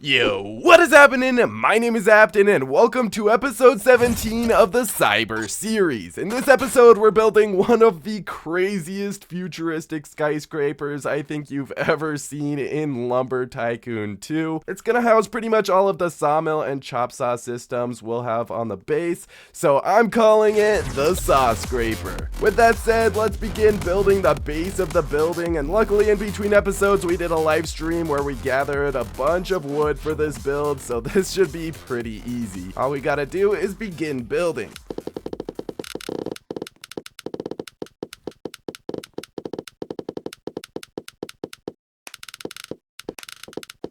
Yo, what is happening? My name is Apton and welcome to episode 17 of the Cyber series. In this episode, we're building one of the craziest futuristic skyscrapers I think you've ever seen in Lumber Tycoon 2. It's gonna house pretty much all of the sawmill and chop saw systems we'll have on the base, so I'm calling it the SKYSCRAPER. With that said, let's begin building the base of the building, and luckily in between episodes we did a live stream where we gathered a bunch of wood for this build, so this should be pretty easy. All we gotta do is begin building.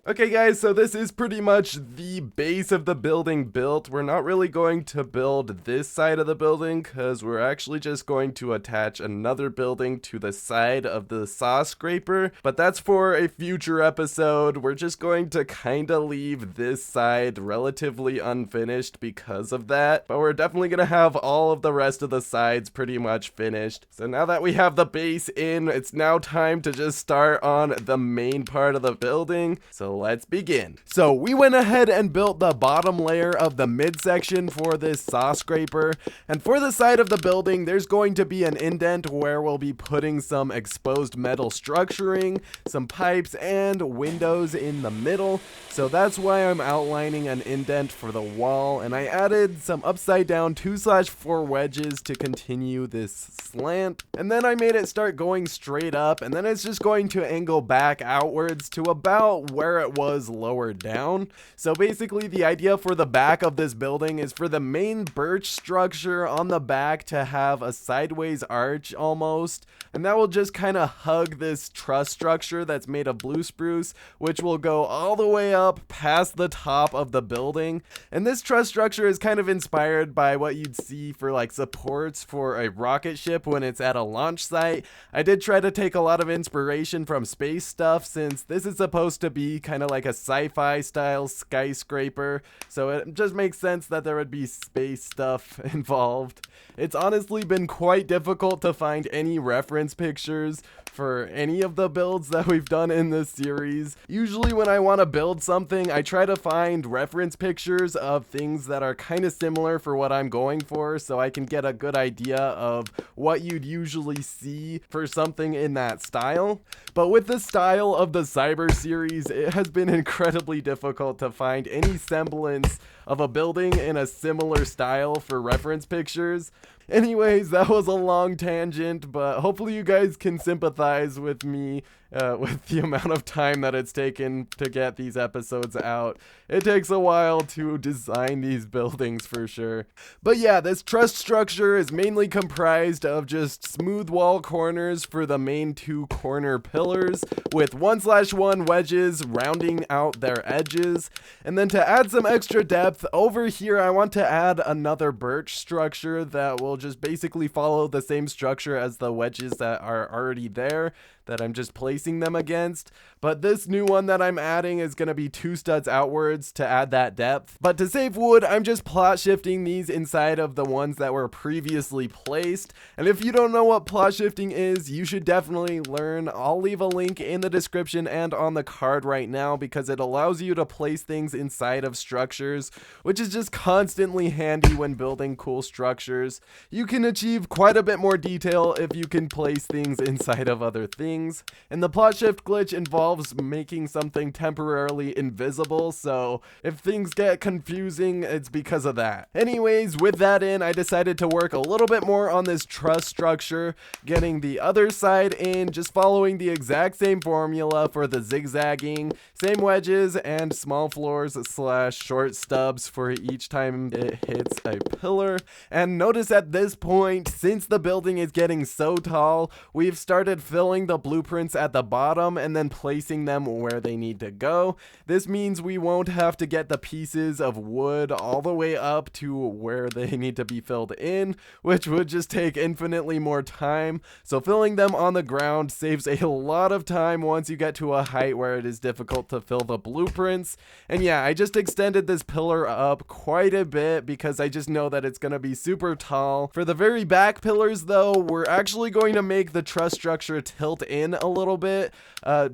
Okay guys, so this is pretty much the base of the building built. We're not really going to build this side of the building because we're actually just going to attach another building to the side of the SKYSCRAPER, but that's for a future episode. We're just going to kind of leave this side relatively unfinished because of that, but we're definitely going to have all of the rest of the sides pretty much finished. So now that we have the base in, it's now time to just start on the main part of the building. So let's begin. So we went ahead and built the bottom layer of the midsection for this SKYSCRAPER, and for the side of the building there's going to be an indent where we'll be putting some exposed metal structuring, some pipes, and windows in the middle. So that's why I'm outlining an indent for the wall, and I added some upside down 2/4 wedges to continue this slant, and then I made it start going straight up, and then it's just going to angle back outwards to about where it was lower down. So basically the idea for the back of this building is for the main birch structure on the back to have a sideways arch almost, and that will just kind of hug this truss structure that's made of blue spruce, which will go all the way up past the top of the building. And this truss structure is kind of inspired by what you'd see for like supports for a rocket ship when it's at a launch site. I did try to take a lot of inspiration from space stuff since this is supposed to be kind of like a sci-fi style skyscraper, so it just makes sense that there would be space stuff involved. It's honestly been quite difficult to find any reference pictures for any of the builds that we've done in this series. Usually when I want to build something, I try to find reference pictures of things that are kind of similar for what I'm going for, so I can get a good idea of what you'd usually see for something in that style. But with the style of the Cyber series, it has been incredibly difficult to find any semblance of a building in a similar style for reference pictures. Anyways, that was a long tangent, but hopefully you guys can sympathize with me with the amount of time that it's taken to get these episodes out. It takes a while to design these buildings for sure. But yeah, this truss structure is mainly comprised of just smooth wall corners for the main two corner pillars, with 1/1 wedges rounding out their edges. And then to add some extra depth, over here I want to add another birch structure that will just basically follow the same structure as the wedges that are already there, that I'm just placing them against. But this new one that I'm adding is going to be 2 studs outwards to add that depth. But to save wood, I'm just plot shifting these inside of the ones that were previously placed. And if you don't know what plot shifting is, you should definitely learn. I'll leave a link in the description and on the card right now, because it allows you to place things inside of structures, which is just constantly handy when building cool structures. You can achieve quite a bit more detail if you can place things inside of other things. And the plot shift glitch involves making something temporarily invisible, so if things get confusing, it's because of that. Anyways, with that in, I decided to work a little bit more on this truss structure, getting the other side in, just following the exact same formula for the zigzagging, same wedges and small floors / short stubs for each time it hits a pillar. And notice at this point, since the building is getting so tall, we've started filling the blueprints at the bottom and then placing them where they need to go. This means we won't have to get the pieces of wood all the way up to where they need to be filled in, which would just take infinitely more time. So filling them on the ground saves a lot of time once you get to a height where it is difficult to fill the blueprints. And yeah, I just extended this pillar up quite a bit because I just know that it's going to be super tall. For the very back pillars though, we're actually going to make the truss structure tilt in a little bit,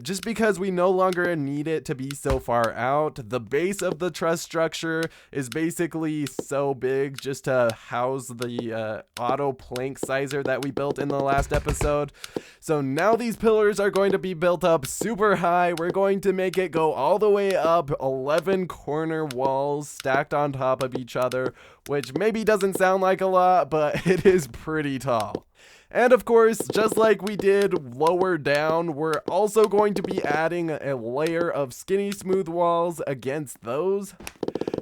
just because we no longer need it to be so far out. The base of the truss structure is basically so big just to house the auto plank sizer that we built in the last episode. So now these pillars are going to be built up super high. We're going to make it go all the way up 11 corner walls stacked on top of each other, which maybe doesn't sound like a lot, but it is pretty tall. And of course, just like we did lower down, we're also going to be adding a layer of skinny smooth walls against those.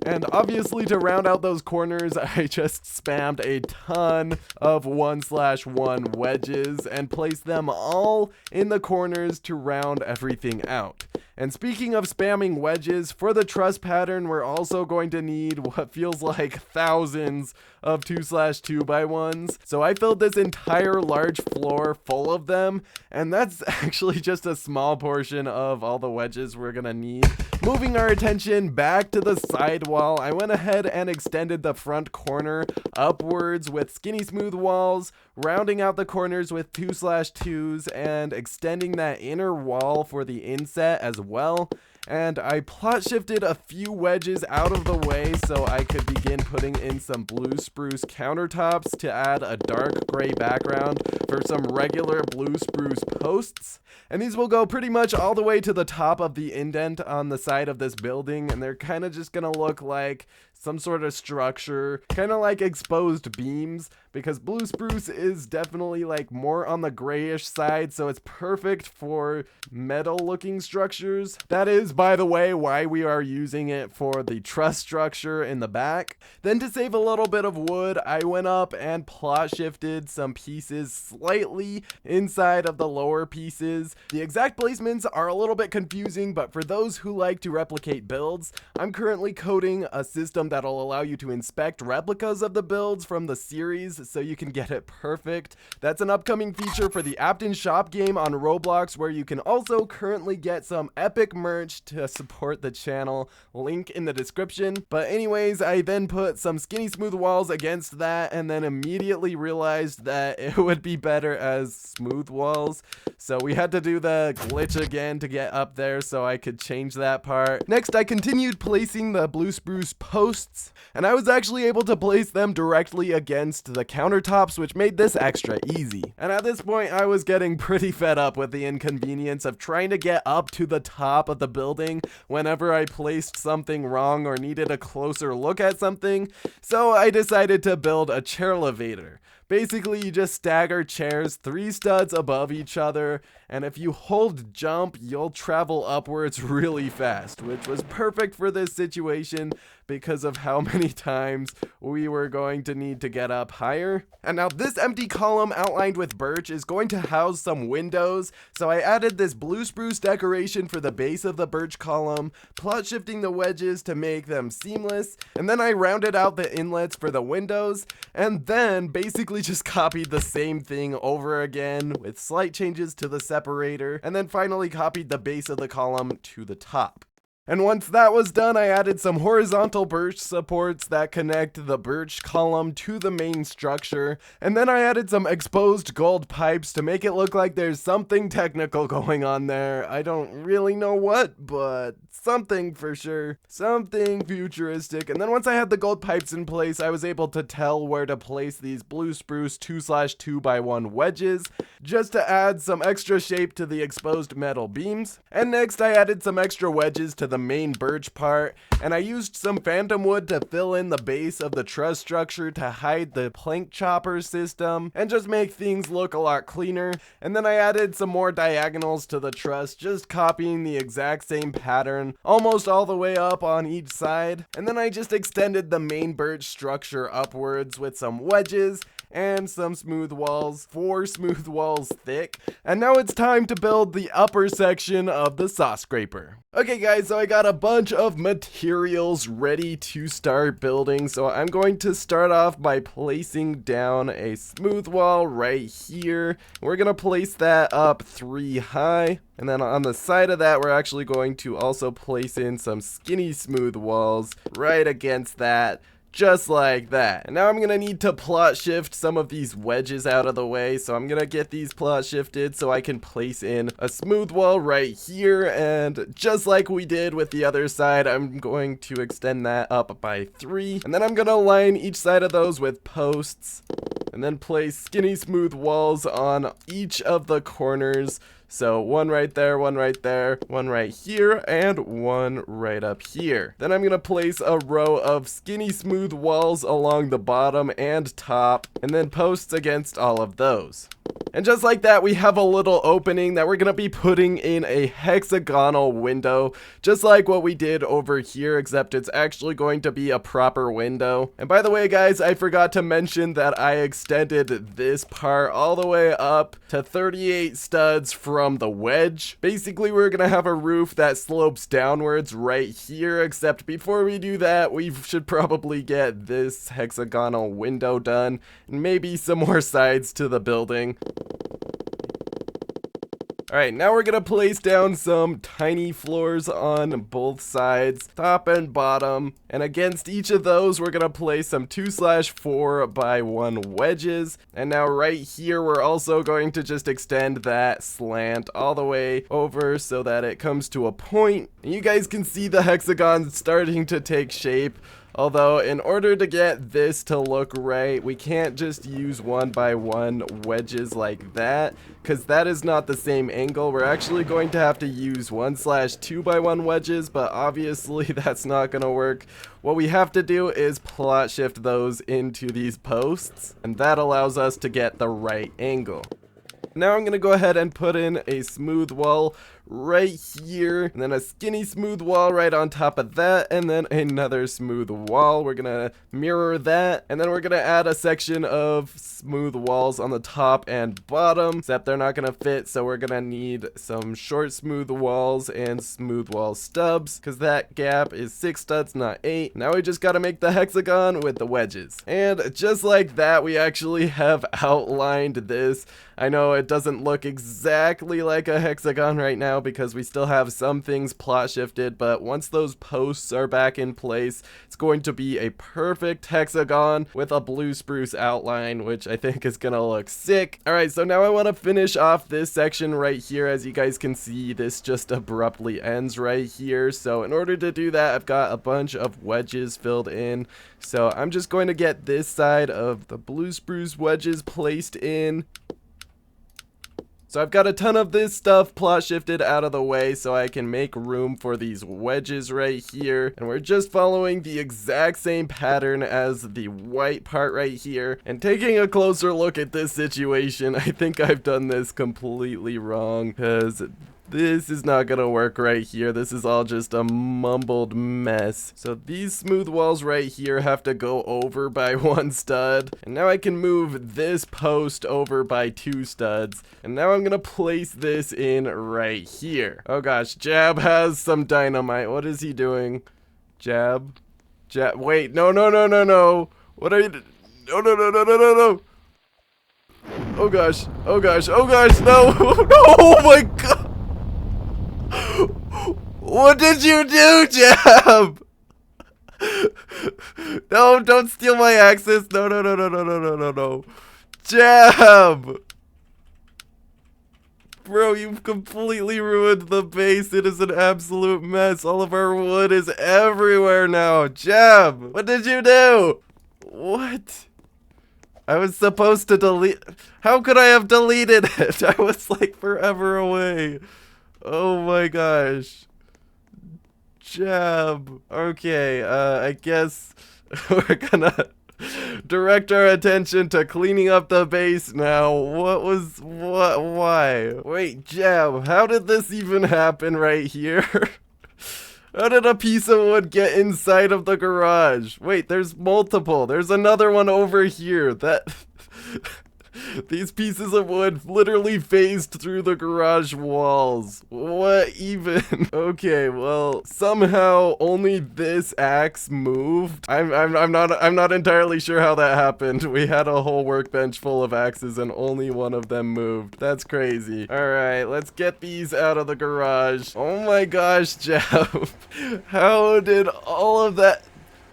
And obviously, to round out those corners, I just spammed a ton of 1/1 wedges and placed them all in the corners to round everything out. And speaking of spamming wedges, for the truss pattern, we're also going to need what feels like thousands of 2/2x1s. So I filled this entire large floor full of them, and that's actually just a small portion of all the wedges we're gonna need. Moving our attention back to the sidewall, I went ahead and extended the front corner upwards with skinny smooth walls, rounding out the corners with 2/2s, and extending that inner wall for the inset as well. And I plot shifted a few wedges out of the way so I could begin putting in some blue spruce countertops to add a dark gray background for some regular blue spruce posts. And these will go pretty much all the way to the top of the indent on the side of this building, and they're kind of just gonna look like some sort of structure, kind of like exposed beams, because blue spruce is definitely like more on the grayish side, so it's perfect for metal looking structures. That is, by the way, why we are using it for the truss structure in the back. Then to save a little bit of wood, I went up and plot shifted some pieces slightly inside of the lower pieces. The exact placements are a little bit confusing, but for those who like to replicate builds, I'm currently coding a system that'll allow you to inspect replicas of the builds from the series so you can get it perfect. That's an upcoming feature for the Apton Shop game on Roblox, where you can also currently get some epic merch to support the channel. Link in the description. But anyways, I then put some skinny smooth walls against that and then immediately realized that it would be better as smooth walls. So we had to do the glitch again to get up there so I could change that part. Next, I continued placing the blue spruce posts, and I was actually able to place them directly against the countertops, which made this extra easy. And at this point, I was getting pretty fed up with the inconvenience of trying to get up to the top of the building whenever I placed something wrong or needed a closer look at something, so I decided to build a chair elevator. Basically, you just stagger chairs 3 studs above each other, and if you hold jump, you'll travel upwards really fast, which was perfect for this situation because of how many times we were going to need to get up higher. And now this empty column outlined with birch is going to house some windows, so I added this blue spruce decoration for the base of the birch column, plot shifting the wedges to make them seamless, and then I rounded out the inlets for the windows, and then basically just copied the same thing over again with slight changes to the separator, and then finally copied the base of the column to the top. And once that was done, I added some horizontal birch supports that connect the birch column to the main structure, and then I added some exposed gold pipes to make it look like there's something technical going on there. I don't really know what, but something for sure. Something futuristic. And then once I had the gold pipes in place, I was able to tell where to place these blue spruce 2/2x1 wedges, just to add some extra shape to the exposed metal beams. And next I added some extra wedges to the main birch part, and I used some phantom wood to fill in the base of the truss structure to hide the plank chopper system and just make things look a lot cleaner. And then I added some more diagonals to the truss, just copying the exact same pattern almost all the way up on each side. And then I just extended the main birch structure upwards with some wedges and some smooth walls, 4 smooth walls thick. And now it's time to build the upper section of the SKYSCRAPER. Okay guys, so I got a bunch of materials ready to start building. So I'm going to start off by placing down a smooth wall right here. We're gonna place that up 3 high. And then on the side of that, we're actually going to also place in some skinny smooth walls right against that just like that. And now I'm gonna need to plot shift some of these wedges out of the way, so I'm gonna get these plot shifted so I can place in a smooth wall right here, and just like we did with the other side, I'm going to extend that up by 3, and then I'm gonna line each side of those with posts, and then place skinny smooth walls on each of the corners. So one right there, one right there, one right here, and one right up here. Then I'm gonna place a row of skinny smooth walls along the bottom and top, and then posts against all of those. And just like that, we have a little opening that we're gonna be putting in a hexagonal window, just like what we did over here, except it's actually going to be a proper window. And by the way, guys, I forgot to mention that I extended this part all the way up to 38 studs from the wedge. Basically, we're gonna have a roof that slopes downwards right here, except before we do that, we should probably get this hexagonal window done, and maybe some more sides to the building. Alright, now we're gonna place down some tiny floors on both sides, top and bottom, and against each of those we're gonna place some 2/4x1 wedges, and now right here we're also going to just extend that slant all the way over so that it comes to a point, and you guys can see the hexagon starting to take shape. Although, in order to get this to look right, we can't just use 1x1 wedges like that, because that is not the same angle. We're actually going to have to use 1/2x1 wedges, but obviously that's not going to work. What we have to do is plot shift those into these posts, and that allows us to get the right angle. Now I'm going to go ahead and put in a smooth wall right here, and then a skinny smooth wall right on top of that, and then another smooth wall. We're gonna mirror that, and then we're gonna add a section of smooth walls on the top and bottom, except they're not gonna fit, so we're gonna need some short smooth walls and smooth wall stubs, because that gap is 6 studs, not 8. Now we just gotta make the hexagon with the wedges. And just like that, we actually have outlined this. I know it doesn't look exactly like a hexagon right now because we still have some things plot shifted, but once those posts are back in place, it's going to be a perfect hexagon with a blue spruce outline, which I think is gonna look sick. Alright, so now I want to finish off this section right here. As you guys can see, this just abruptly ends right here, so in order to do that, I've got a bunch of wedges filled in. So I'm just going to get this side of the blue spruce wedges placed in. So I've got a ton of this stuff plot shifted out of the way so I can make room for these wedges right here. And we're just following the exact same pattern as the white part right here. And taking a closer look at this situation, I think I've done this completely wrong, because this is not gonna work right here. This is all just a mumbled mess. So these smooth walls right here have to go over by 1 stud. And now I can move this post over by 2 studs. And now I'm gonna place this in right here. Oh gosh, Jab has some dynamite. What is he doing? Jab? Jab, wait, no. What are you no. Oh gosh, no, oh my god. What did you do, Jab? No, don't steal my axes. No. Jab! Bro, you've completely ruined the base. It is an absolute mess. All of our wood is everywhere now. Jab, what did you do? What? I was supposed to delete. How could I have deleted it? I was like forever away. Oh my gosh. Jab. Okay, I guess we're gonna direct our attention to cleaning up the base now. Why? Wait, Jab, how did this even happen right here? How did a piece of wood get inside of the garage? Wait, there's multiple. There's another one over here. These pieces of wood literally phased through the garage walls. What even? Okay, well, somehow only this axe moved. I'm not entirely sure how that happened. We had a whole workbench full of axes and only one of them moved. That's crazy. All right, let's get these out of the garage. Oh my gosh, Jeff. How did all of that?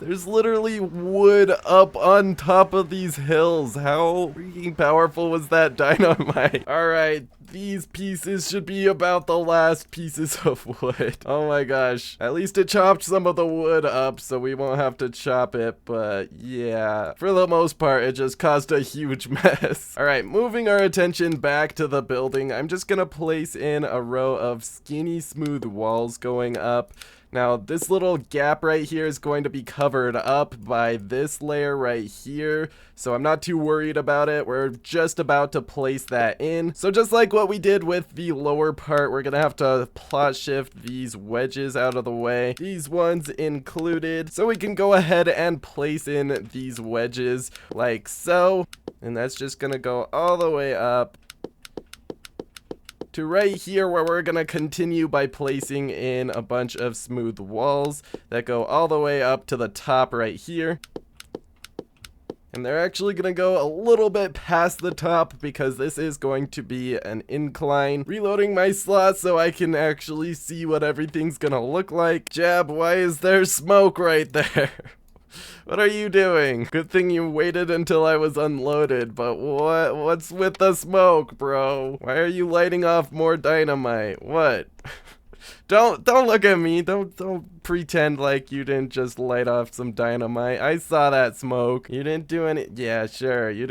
There's literally wood up on top of these hills. How freaking powerful was that dynamite? Alright, these pieces should be about the last pieces of wood. Oh my gosh. At least it chopped some of the wood up so we won't have to chop it, but yeah. For the most part, it just caused a huge mess. Alright, moving our attention back to the building, I'm just gonna place in a row of skinny smooth walls going up. Now, this little gap right here is going to be covered up by this layer right here, so I'm not too worried about it. We're just about to place that in. So just like what we did with the lower part, we're gonna have to plot shift these wedges out of the way, these ones included, so we can go ahead and place in these wedges like so. And that's just gonna go all the way up to right here, where we're gonna continue by placing in a bunch of smooth walls that go all the way up to the top right here. And they're actually gonna go a little bit past the top because this is going to be an incline. Reloading my slot so I can actually see what everything's gonna look like. Jab, why is there smoke right there? What are you doing? Good thing you waited until I was unloaded, but what's with the smoke, bro? Why are you lighting off more dynamite? What? Don't look at me. Don't pretend like you didn't just light off some dynamite. I saw that smoke. You didn't do any. Yeah, sure. You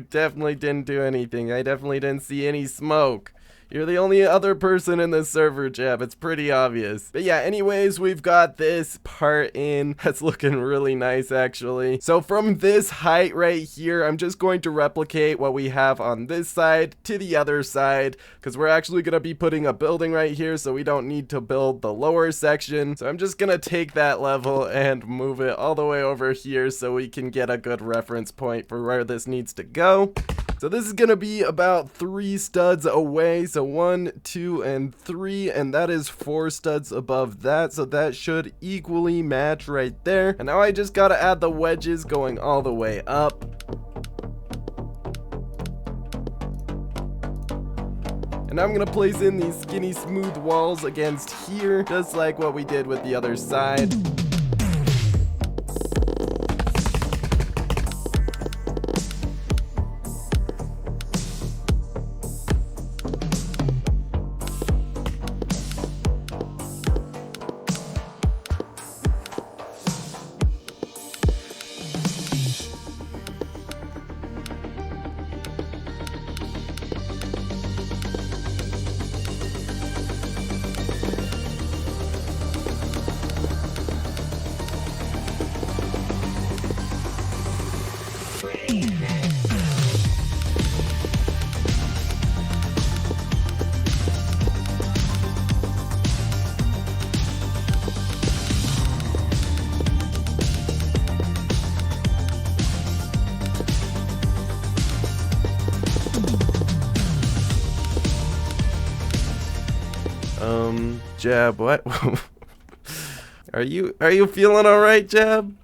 definitely didn't do anything. I definitely didn't see any smoke. You're the only other person in this server, Jab. It's pretty obvious. But yeah, anyways, we've got this part in. That's looking really nice, actually. So from this height right here, I'm just going to replicate what we have on this side to the other side, because we're actually going to be putting a building right here, so we don't need to build the lower section. So I'm just going to take that level and move it all the way over here so we can get a good reference point for where this needs to go. So this is going to be about 3 studs away, so 1, 2, and 3, and that is 4 studs above that, so that should equally match right there. And now I just got to add the wedges going all the way up. And now I'm going to place in these skinny smooth walls against here, just like what we did with the other side. Jab, what? Are you feeling alright, Jab?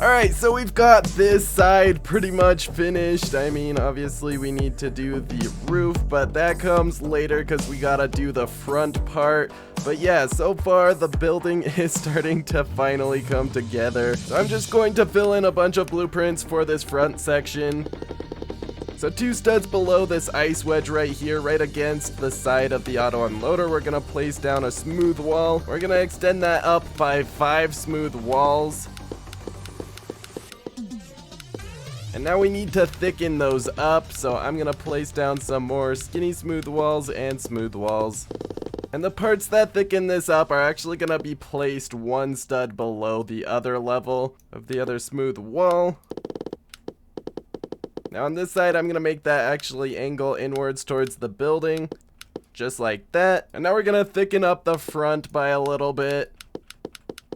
Alright, so we've got this side pretty much finished. I mean, obviously we need to do the roof, but that comes later because we gotta do the front part. But yeah, so far the building is starting to finally come together. So I'm just going to fill in a bunch of blueprints for this front section. So 2 studs below this ice wedge right here, right against the side of the auto unloader, we're gonna place down a smooth wall. We're gonna extend that up by 5 smooth walls. And now we need to thicken those up, so I'm gonna place down some more skinny smooth walls and smooth walls. And the parts that thicken this up are actually gonna be placed 1 stud below the other level of the other smooth wall. Now on this side, I'm gonna make that actually angle inwards towards the building, just like that. And now we're gonna thicken up the front by a little bit.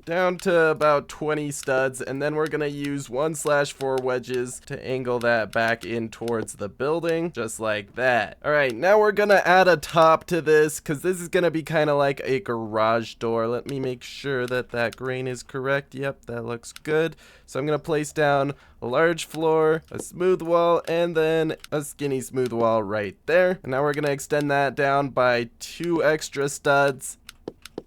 down to about 20 studs, and then we're gonna use 1/4 wedges to angle that back in towards the building, just like that. All right, now we're gonna add a top to this, because this is gonna be kind of like a garage door. Let me make sure that that grain is correct. Yep, that looks good. So I'm gonna place down a large floor, a smooth wall, and then a skinny smooth wall right there. And now we're gonna extend that down by 2 extra studs.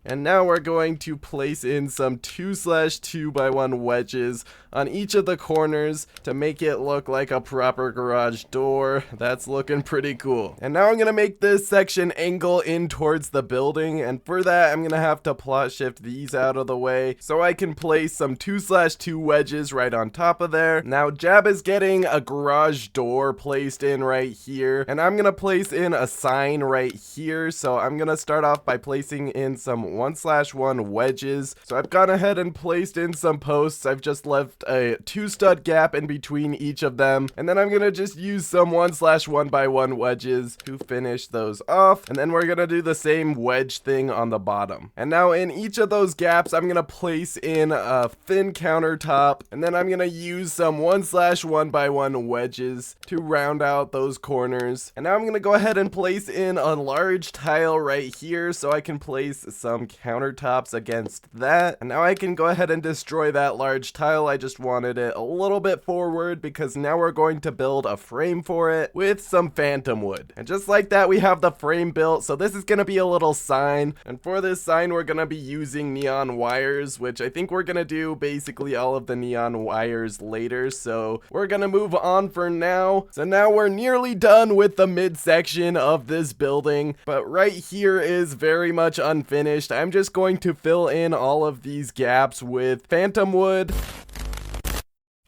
And now we're going to place in some 2/2x1 wedges on each of the corners to make it look like a proper garage door. That's looking pretty cool. And now I'm going to make this section angle in towards the building. And for that, I'm going to have to plot shift these out of the way so I can place some 2/2 wedges right on top of there. Now Jab is getting a garage door placed in right here. And I'm going to place in a sign right here. So I'm going to start off by placing in some 1/1 wedges. So I've gone ahead and placed in some posts. I've just left a 2 stud gap in between each of them. And then I'm gonna just use some 1/1x1 wedges to finish those off. And then we're gonna do the same wedge thing on the bottom. And now in each of those gaps, I'm gonna place in a thin countertop. And then I'm gonna use some 1/1x1 wedges to round out those corners. And now I'm gonna go ahead and place in a large tile right here so I can place some countertops against that. And now I can go ahead and destroy that large tile. I just wanted it a little bit forward because now we're going to build a frame for it with some phantom wood. And just like that, we have the frame built. So this is going to be a little sign. And for this sign, we're going to be using neon wires, which I think we're going to do basically all of the neon wires later. So we're going to move on for now. So now we're nearly done with the midsection of this building, but right here is very much unfinished. I'm just going to fill in all of these gaps with phantom wood.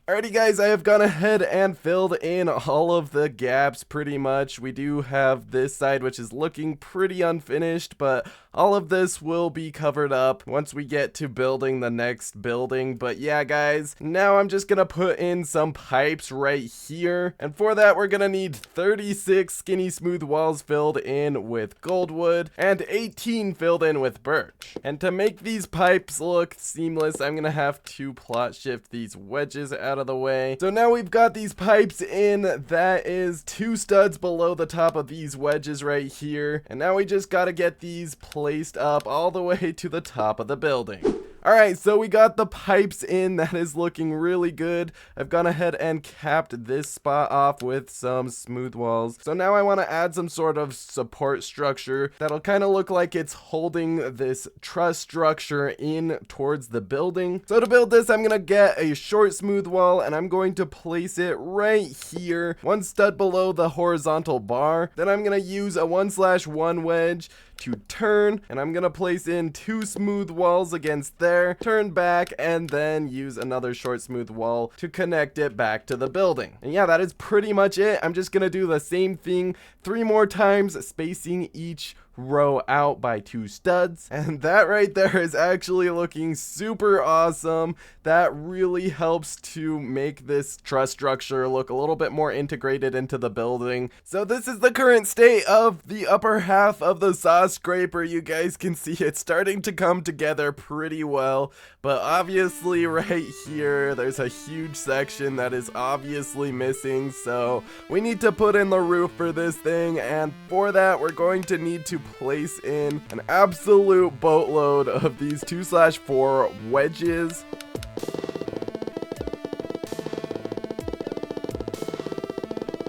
Alrighty guys, I have gone ahead and filled in all of the gaps pretty much. We do have this side which is looking pretty unfinished, but all of this will be covered up once we get to building the next building. But yeah guys, now I'm just gonna put in some pipes right here. And for that, we're gonna need 36 skinny smooth walls filled in with gold wood and 18 filled in with birch. And to make these pipes look seamless, I'm gonna have to plot shift these wedges out of the way. So now we've got these pipes in. That is 2 studs below the top of these wedges right here. And now we just gotta get these placed up all the way to the top of the building. Alright, so we got the pipes in. That is looking really good. I've gone ahead and capped this spot off with some smooth walls. So now I want to add some sort of support structure that'll kind of look like it's holding this truss structure in towards the building. So to build this, I'm going to get a short smooth wall and I'm going to place it right here, 1 stud below the horizontal bar. Then I'm going to use a 1/1 wedge to turn, and I'm gonna place in 2 smooth walls against there, turn back, and then use another short smooth wall to connect it back to the building. And yeah, that is pretty much it. I'm just gonna do the same thing 3 more times, spacing each row out by 2 studs, and that right there is actually looking super awesome. That really helps to make this truss structure look a little bit more integrated into the building. So this is the current state of the upper half of the SKYSCRAPER. You guys can see it's starting to come together pretty well, but obviously right here there's a huge section that is obviously missing, so we need to put in the roof for this thing. And for that, we're going to need to place in an absolute boatload of these 2/4 wedges.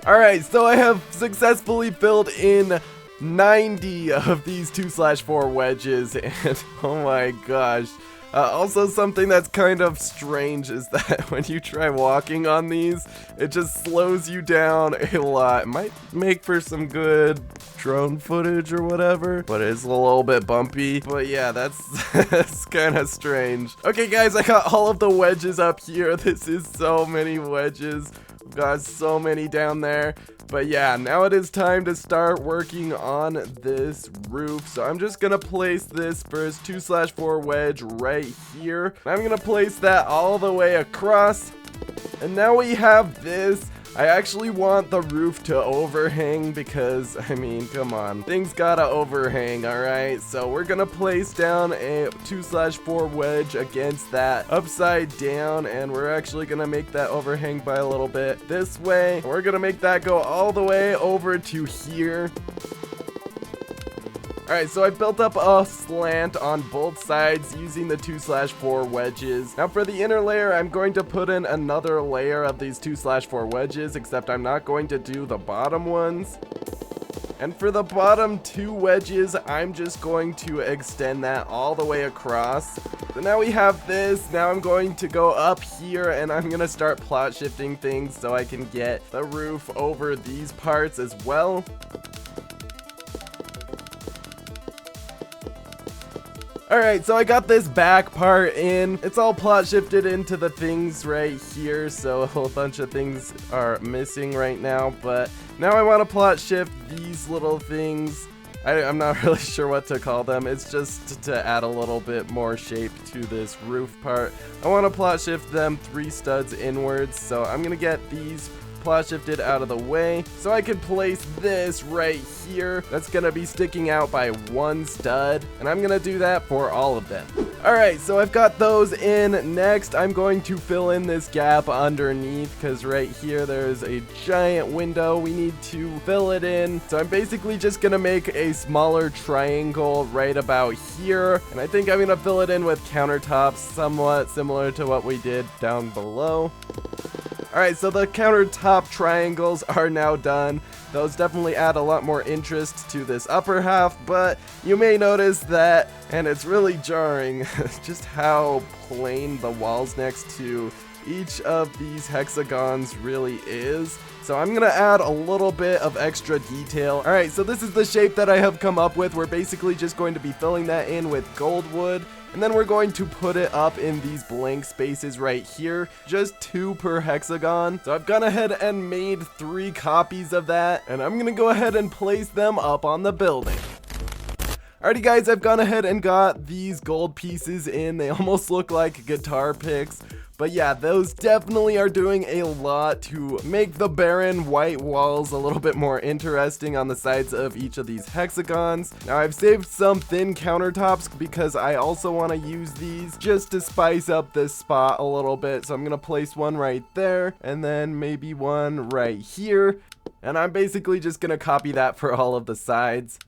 Alright, so I have successfully filled in 90 of these 2/4 wedges, and oh my gosh. Also, something that's kind of strange is that when you try walking on these, it just slows you down a lot. It might make for some good drone footage or whatever, but it's a little bit bumpy. But yeah, that's kind of strange. Okay guys, I got all of the wedges up here. This is so many wedges. We've got so many down there. But yeah, now it is time to start working on this roof. So I'm just gonna place this first 2/4 wedge right here. I'm gonna place that all the way across. And now we have this I actually want the roof to overhang because, I mean, come on. Things gotta overhang, alright? So we're gonna place down a 2/4 wedge against that upside down, and we're actually gonna make that overhang by a little bit this way. We're gonna make that go all the way over to here. Alright, so I built up a slant on both sides using the 2/4 wedges. Now for the inner layer, I'm going to put in another layer of these 2/4 wedges, except I'm not going to do the bottom ones. And for the bottom 2 wedges, I'm just going to extend that all the way across. So now we have this. Now I'm going to go up here and I'm gonna start plot shifting things so I can get the roof over these parts as well. Alright, so I got this back part in. It's all plot shifted into the things right here, so a whole bunch of things are missing right now, but now I want to plot shift these little things. I'm not really sure what to call them. It's just to add a little bit more shape to this roof part. I want to plot shift them 3 studs inwards, so I'm going to get these plot shifted out of the way so I can place this right here. That's gonna be sticking out by 1 stud, and I'm gonna do that for all of them. Alright, so I've got those in. Next, I'm going to fill in this gap underneath because right here there's a giant window. We need to fill it in. So I'm basically just gonna make a smaller triangle right about here, and I think I'm gonna fill it in with countertops, somewhat similar to what we did down below. Alright, so the countertop triangles are now done. Those definitely add a lot more interest to this upper half, but you may notice that, and it's really jarring, just how plain the walls next to each of these hexagons really is. So I'm gonna add a little bit of extra detail. Alright, so this is the shape that I have come up with. We're basically just going to be filling that in with gold wood. And then we're going to put it up in these blank spaces right here, just 2 per hexagon. So I've gone ahead and made 3 copies of that, and I'm gonna go ahead and place them up on the building. Alrighty guys, I've gone ahead and got these gold pieces in. They almost look like guitar picks. But yeah, those definitely are doing a lot to make the barren white walls a little bit more interesting on the sides of each of these hexagons. Now I've saved some thin countertops because I also want to use these just to spice up this spot a little bit. So I'm going to place one right there and then maybe one right here. And I'm basically just going to copy that for all of the sides.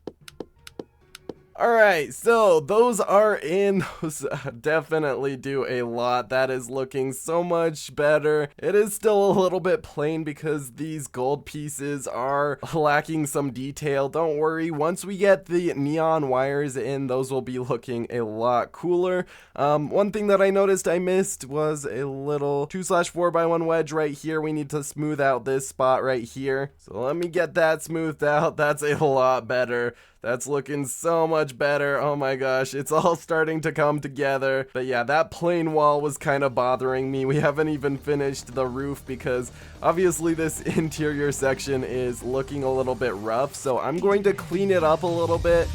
Alright, so those are in. Those definitely do a lot. That is looking so much better. It is still a little bit plain because these gold pieces are lacking some detail. Don't worry, once we get the neon wires in, those will be looking a lot cooler. One thing that I noticed I missed was a little 2/4x1 wedge right here. We need to smooth out this spot right here. So let me get that smoothed out. That's a lot better. That's looking so much better. Oh my gosh, it's all starting to come together. But yeah, that plain wall was kind of bothering me. We haven't even finished the roof because obviously this interior section is looking a little bit rough. So I'm going to clean it up a little bit.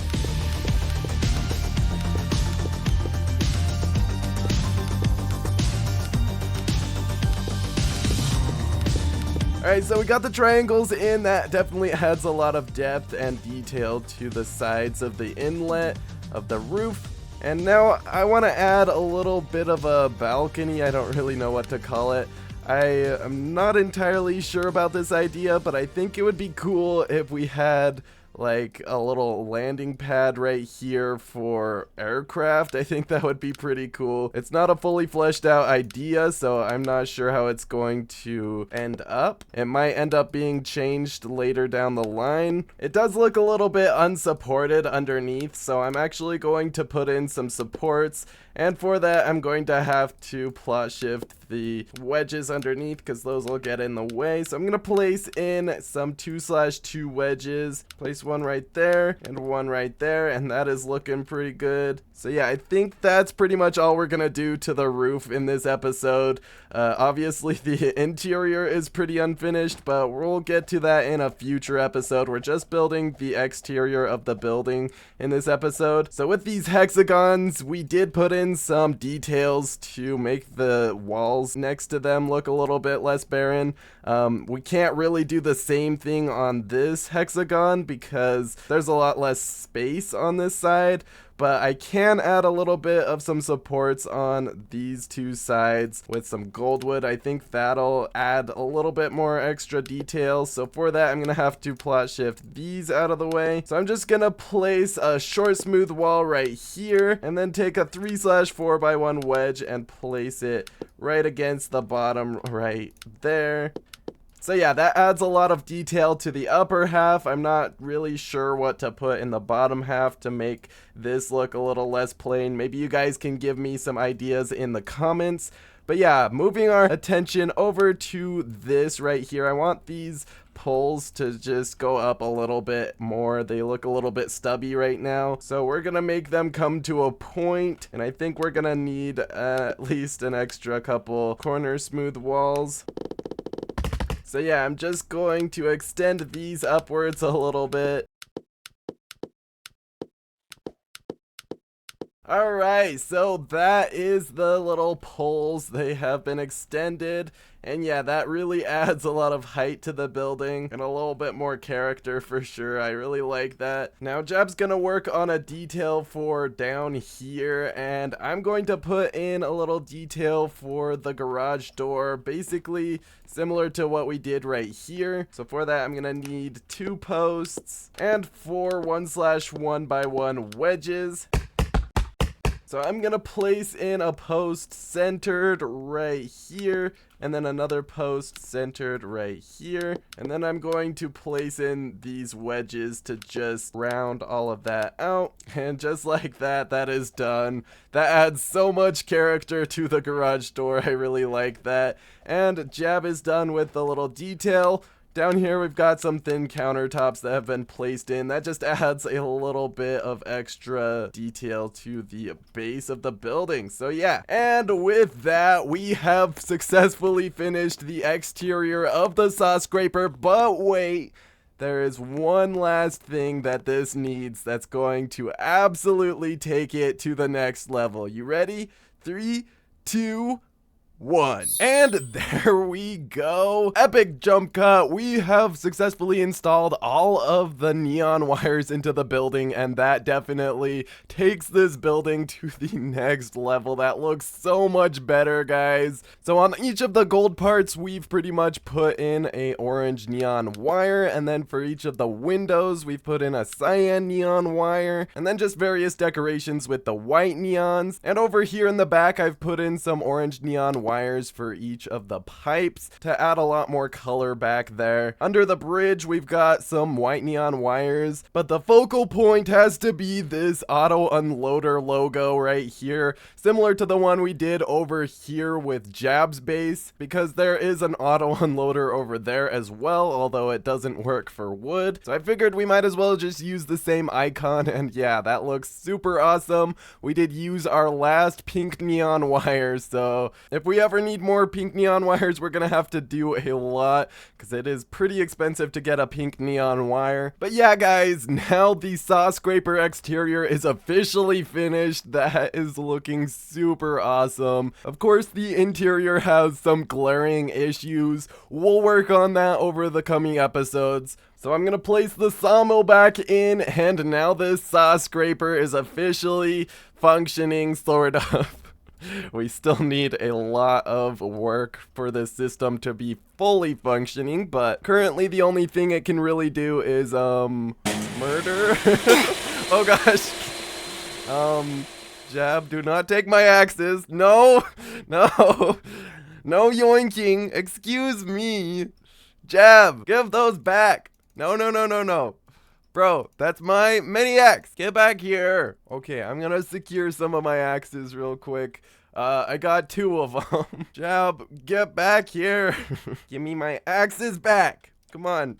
Alright, so we got the triangles in. That definitely adds a lot of depth and detail to the sides of the inlet of the roof. And now I want to add a little bit of a balcony. I don't really know what to call it. I am not entirely sure about this idea, but I think it would be cool if we had like a little landing pad right here for aircraft. I think that would be pretty cool. It's not a fully fleshed out idea, so I'm not sure how it's going to end up. It might end up being changed later down the line. It does look a little bit unsupported underneath, so I'm actually going to put in some supports, and for that I'm going to have to plot shift the wedges underneath because those will get in the way. So I'm gonna place in some 2/2 wedges. Place one right there and one right there, and that is looking pretty good. So yeah, I think that's pretty much all we're gonna do to the roof in this episode. Obviously the interior is pretty unfinished, but we'll get to that in a future episode. We're just building the exterior of the building in this episode. So with these hexagons, we did put in some details to make the walls next to them look a little bit less barren. We can't really do the same thing on this hexagon because there's a lot less space on this side, but I can add a little bit of some supports on these two sides with some gold wood. I think that'll add a little bit more extra detail. So for that, I'm gonna have to plot shift these out of the way. So I'm just gonna place a short smooth wall right here and then take a 3/4x1 wedge and place it right against the bottom right there. So yeah, that adds a lot of detail to the upper half. I'm not really sure what to put in the bottom half to make this look a little less plain. Maybe you guys can give me some ideas in the comments. But yeah, moving our attention over to this right here. I want these poles to just go up a little bit more. They look a little bit stubby right now. So we're gonna make them come to a point, and I think we're gonna need at least an extra couple corner smooth walls. So yeah, I'm just going to extend these upwards a little bit. Alright, so that is the little poles. They have been extended, and yeah, that really adds a lot of height to the building and a little bit more character for sure. I really like that. Now Jab's gonna work on a detail for down here, and I'm going to put in a little detail for the garage door, basically similar to what we did right here. So for that, I'm gonna need 2 posts and 4 1/1x1 wedges. So I'm gonna place in a post centered right here, and then another post centered right here, and then I'm going to place in these wedges to just round all of that out, and just like that, that is done. That adds so much character to the garage door. I really like that. And Jab is done with the little detail. Down here we've got some thin countertops that have been placed in. That just adds a little bit of extra detail to the base of the building. So yeah, and with that, we have successfully finished the exterior of the skyscraper. But wait, there is one last thing that this needs that's going to absolutely take it to the next level. You ready? 3, 2, 1. And there we go. Epic jump cut. We have successfully installed all of the neon wires into the building, and that definitely takes this building to the next level. That looks so much better, guys. So on each of the gold parts, we've pretty much put in a orange neon wire, and then for each of the windows, we've put in a cyan neon wire, and then just various decorations with the white neons. And over here in the back, I've put in some orange neon wires for each of the pipes to add a lot more color back there. Under the bridge, we've got some white neon wires, but the focal point has to be this auto unloader logo right here, similar to the one we did over here with Jab's base, because there is an auto unloader over there as well, although it doesn't work for wood. So I figured we might as well just use the same icon, and yeah, that looks super awesome. We did use our last pink neon wires, so if we ever need more pink neon wires, we're gonna have to do a lot because it is pretty expensive to get a pink neon wire. But yeah, guys, now the skyscraper exterior is officially finished. That is looking super awesome. Of course, the interior has some glaring issues. We'll work on that over the coming episodes. So I'm gonna place the sawmill back in, and now this skyscraper is officially functioning, sort of. We still need a lot of work for this system to be fully functioning, but currently the only thing it can really do is, murder? Oh gosh. Jab, do not take my axes. No, no, no yoinking. Excuse me. Jab, give those back. No, no, no, no, no. Bro, that's my mini axe. Get back here. Okay, I'm gonna secure some of my axes real quick. I got 2 of them. Jab, get back here. Give me my axes back. Come on.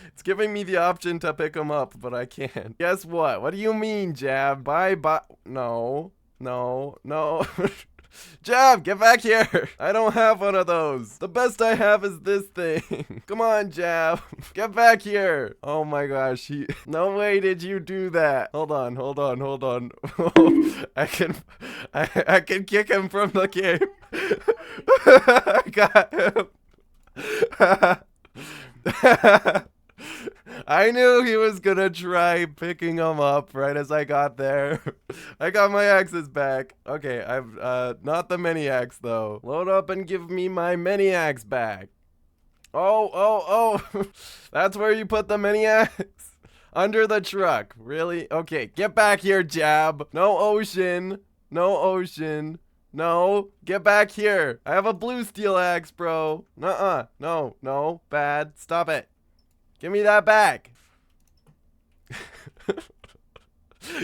It's giving me the option to pick him up, but I can't. Guess what? What do you mean, Jab? Bye. No. No. No. Jab, get back here. I don't have one of those. The best I have is this thing. Come on, Jab. Get back here. Oh my gosh. No way did you do that. Hold on. I can kick him from the game. I got him. I knew he was gonna try picking him up right as I got there. I got my axes back. Okay, I've not the mini axe though. Load up and give me my mini axe back. Oh. That's where you put the mini axe? Under the truck. Really? Okay, get back here, Jab. No ocean. No, get back here. I have a blue steel axe, bro. Nuh-uh. No, bad. Stop it. Give me that back.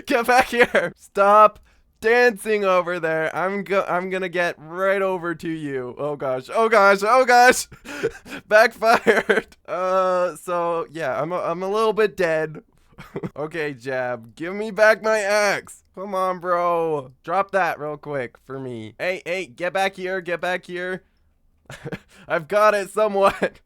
Get back here. Stop dancing over there. I'm gonna get right over to you. Oh gosh. Backfired. So yeah, I'm a little bit dead. Okay, Jab, give me back my axe. Come on, bro. Drop that real quick for me. Hey, get back here. I've got it somewhat.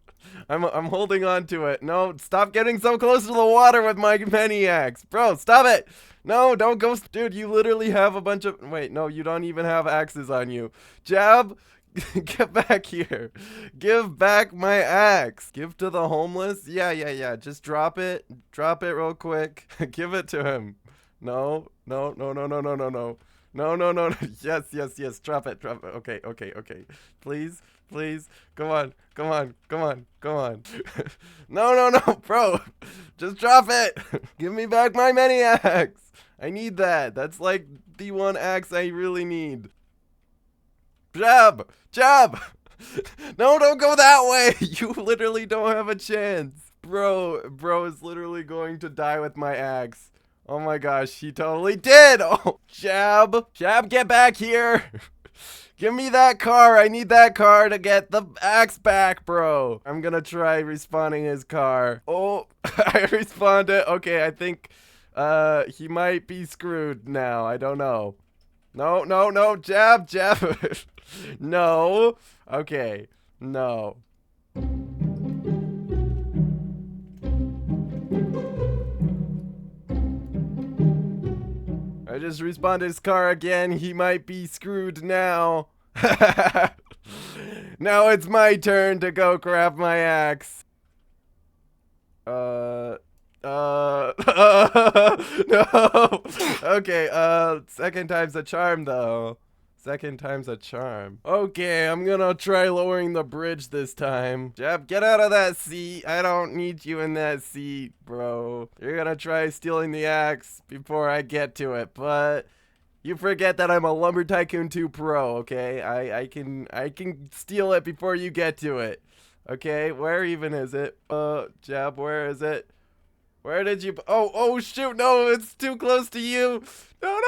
I'm holding on to it. No, stop getting so close to the water with my mini axe. Bro, stop it. No, don't go. Dude, you literally have a bunch of... Wait, no, you don't even have axes on you. Jab, get back here. Give back my axe. Give to the homeless? Yeah. Just drop it. Drop it real quick. Give it to him. No. No. Yes. Drop it. Okay. Please. Come on. No, bro. Just drop it. Give me back my mini axe. I need that. That's like the one axe I really need. Jab. No, don't go that way. You literally don't have a chance. Bro is literally going to die with my axe. Oh my gosh, he totally did. Oh, Jab, get back here. Give me that car. I need that car to get the axe back, bro. I'm gonna try respawning his car. Oh, I respawned. Okay, I think he might be screwed now. I don't know. No, Jab. No. Okay, no. I just respawned his car again. He might be screwed now. Now it's my turn to go grab my axe. No. Okay, second time's a charm though. Second time's a charm. Okay, I'm gonna try lowering the bridge this time. Jab, get out of that seat. I don't need you in that seat, bro. You're gonna try stealing the axe before I get to it, but you forget that I'm a Lumber Tycoon 2 Pro, okay? I can steal it before you get to it. Okay, where even is it? Jab, where is it? Where did you... Oh, shoot, no, it's too close to you. No.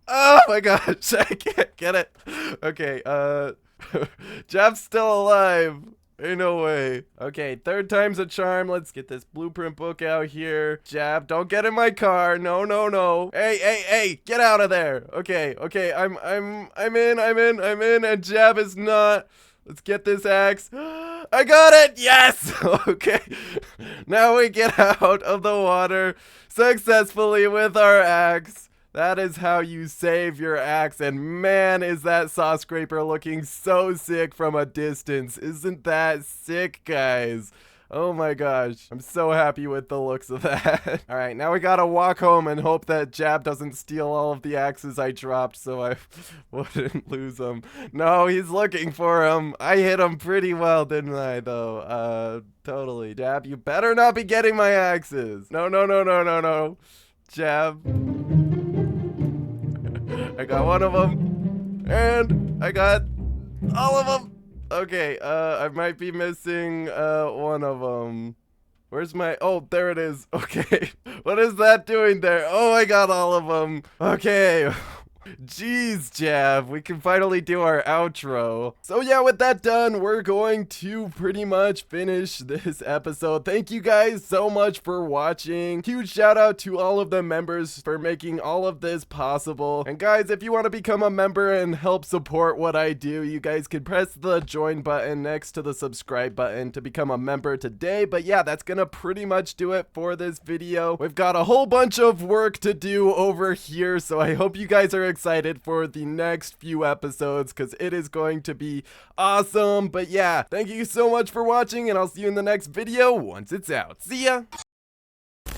Oh my gosh, I can't get it. Okay, Jab's still alive. Ain't no way. Okay, third time's a charm. Let's get this blueprint book out here. Jab, don't get in my car. No. Hey, get out of there. Okay, I'm in, and Jab is not. Let's get this axe. I got it! Yes! Okay. Now we get out of the water successfully with our axe. That is how you save your axe. And man, is that saw scraper looking so sick from a distance. Isn't that sick, guys? Oh my gosh. I'm so happy with the looks of that. Alright, now we gotta walk home and hope that Jab doesn't steal all of the axes I dropped so I wouldn't lose them. No, he's looking for him. I hit him pretty well, didn't I, though? Totally. Jab, you better not be getting my axes. No. Jab. I got one of them. And I got all of them. Okay, I might be missing, one of them. Where's my... Oh, there it is. Okay. What is that doing there? Oh, I got all of them. Okay. Jeez, Jeff, we can finally do our outro. So yeah, with that done, we're going to pretty much finish this episode. Thank you guys so much for watching. Huge shout out to all of the members for making all of this possible. And guys, if you want to become a member and help support what I do, you guys can press the join button next to the subscribe button to become a member today. But yeah, that's gonna pretty much do it for this video. We've got a whole bunch of work to do over here, so I hope you guys are excited for the next few episodes because it is going to be awesome. But yeah, thank you so much for watching, and I'll see you in the next video once it's out. See ya!